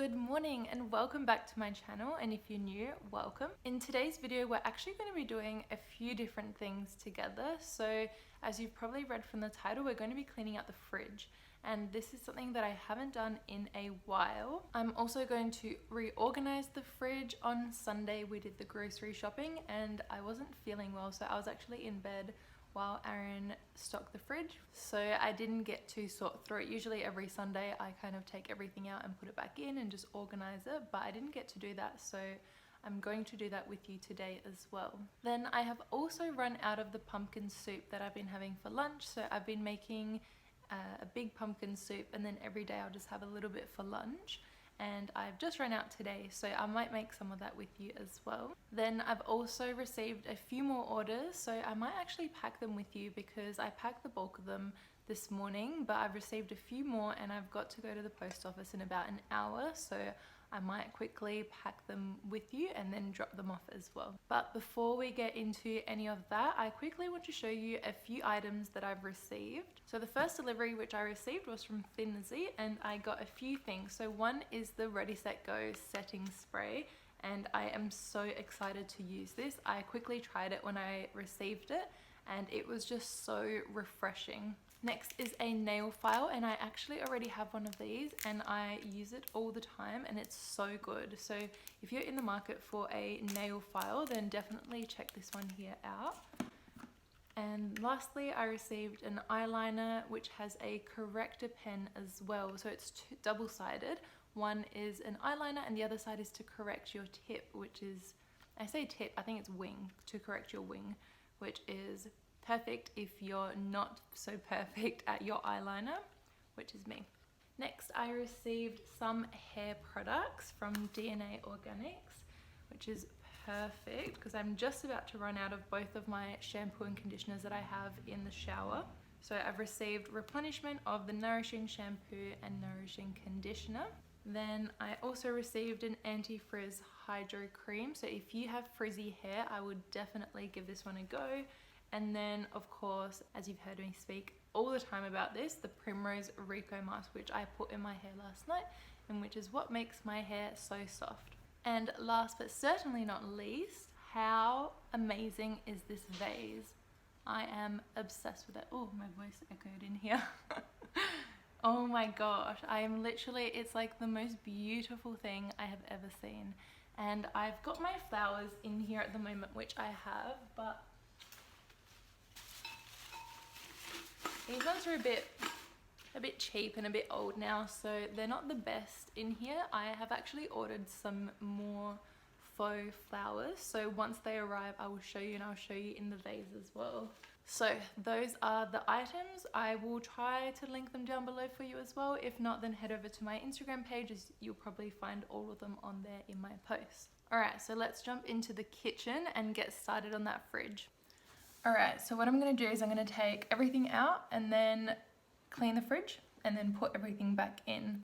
Good morning and welcome back to my channel, and if you're new, welcome. In today's video we're actually going to be doing a few different things together. So as you've probably read from the title, we're going to be cleaning out the fridge, and this is something that I haven't done in a while. I'm also going to reorganize the fridge. On Sunday we did the grocery shopping and I wasn't feeling well, so I was actually in bed while Aaron stocked the fridge, so I didn't get to sort through it. Usually every Sunday I kind of take everything out and put it back in and just organize it, but I didn't get to do that, so I'm going to do that with you today as well. Then I have also run out of the pumpkin soup that I've been having for lunch, so I've been making a big pumpkin soup, and then every day I'll just have a little bit for lunch. And I've just run out today, so I might make some of that with you as well. Then I've also received a few more orders, so I might actually pack them with you because I packed the bulk of them this morning, but I've received a few more and I've got to go to the post office in about an hour, so I might quickly pack them with you and then drop them off as well. But before we get into any of that, I quickly want to show you a few items that I've received. So the first delivery which I received was from Thinzy, and I got a few things. So one is the Ready Set Go setting spray, and I am so excited to use this. I quickly tried it when I received it and it was just so refreshing. Next is a nail file, and I actually already have one of these and I use it all the time and it's so good. So if you're in the market for a nail file, then definitely check this one here out. And lastly, I received an eyeliner which has a corrector pen as well. So it's double-sided. One is an eyeliner and the other side is to correct your tip, which is, I say tip, I think it's wing, to correct your wing, which is perfect if you're not so perfect at your eyeliner, which is me. Next, I received some hair products from DNA Organics, which is perfect because I'm just about to run out of both of my shampoo and conditioners that I have in the shower. So I've received replenishment of the Nourishing Shampoo and Nourishing Conditioner. Then I also received an anti-frizz hydro cream. So if you have frizzy hair, I would definitely give this one a go. And then, of course, as you've heard me speak all the time about this, the Primrose Rico Mask, which I put in my hair last night, and which is what makes my hair so soft. And last but certainly not least, how amazing is this vase? I am obsessed with it. Oh, my voice echoed in here. Oh my gosh, I am literally, it's like the most beautiful thing I have ever seen. And I've got my flowers in here at the moment, which I have, but these ones are a bit cheap and a bit old now, so they're not the best in here. I have actually ordered some more faux flowers, so once they arrive I will show you, and I'll show you in the vase as well. So those are the items. I will try to link them down below for you as well. If not, then head over to my Instagram page, as you'll probably find all of them on there in my post. Alright, so let's jump into the kitchen and get started on that fridge. Alright, so what I'm going to do is I'm going to take everything out and then clean the fridge and then put everything back in.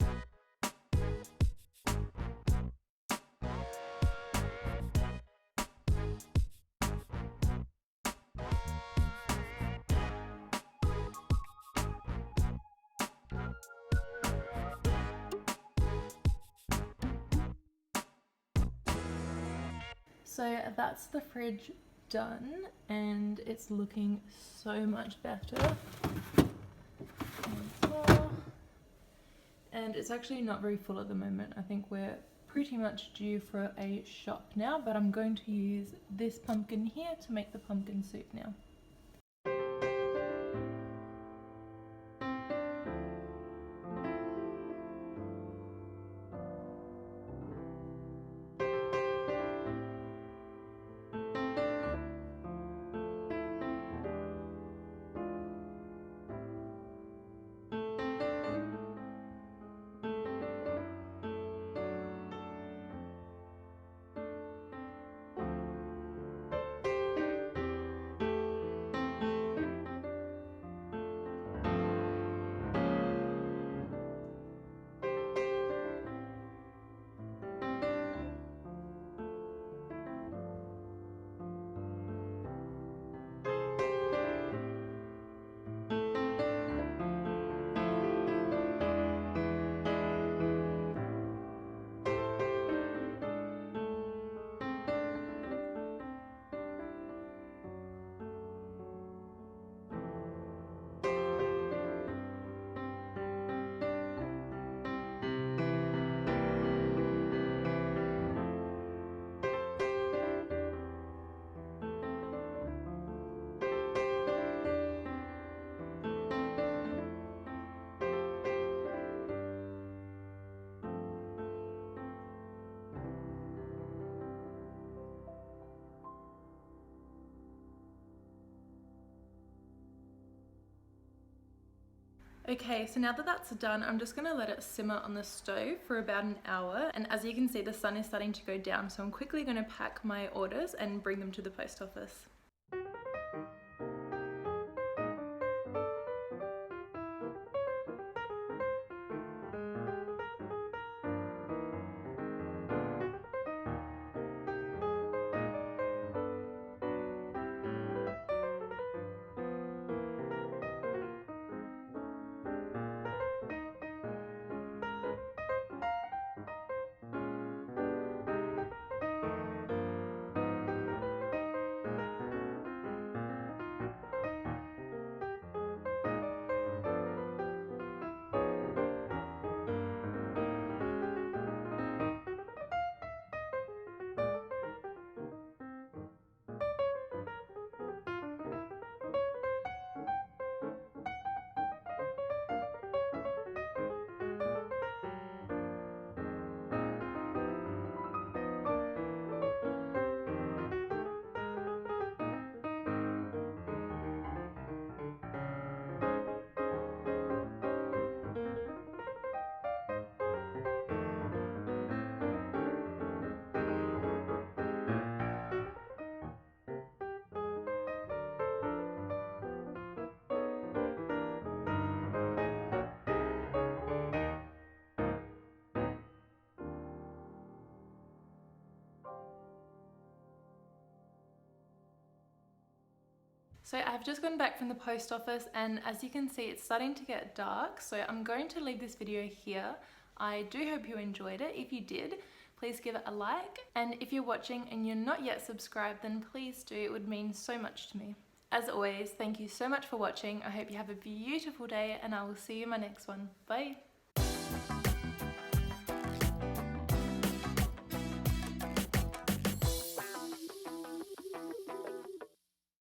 So that's the fridge done and it's looking so much better. And it's actually not very full at the moment. I think we're pretty much due for a shop now, but I'm going to use this pumpkin here to make the pumpkin soup now. Okay, so now that that's done, I'm just gonna let it simmer on the stove for about an hour. And as you can see, the sun is starting to go down, so I'm quickly gonna pack my orders and bring them to the post office. So I've just gone back from the post office, and as you can see, it's starting to get dark. So I'm going to leave this video here. I do hope you enjoyed it. If you did, please give it a like. And if you're watching and you're not yet subscribed, then please do. It would mean so much to me. As always, thank you so much for watching. I hope you have a beautiful day, and I will see you in my next one. Bye.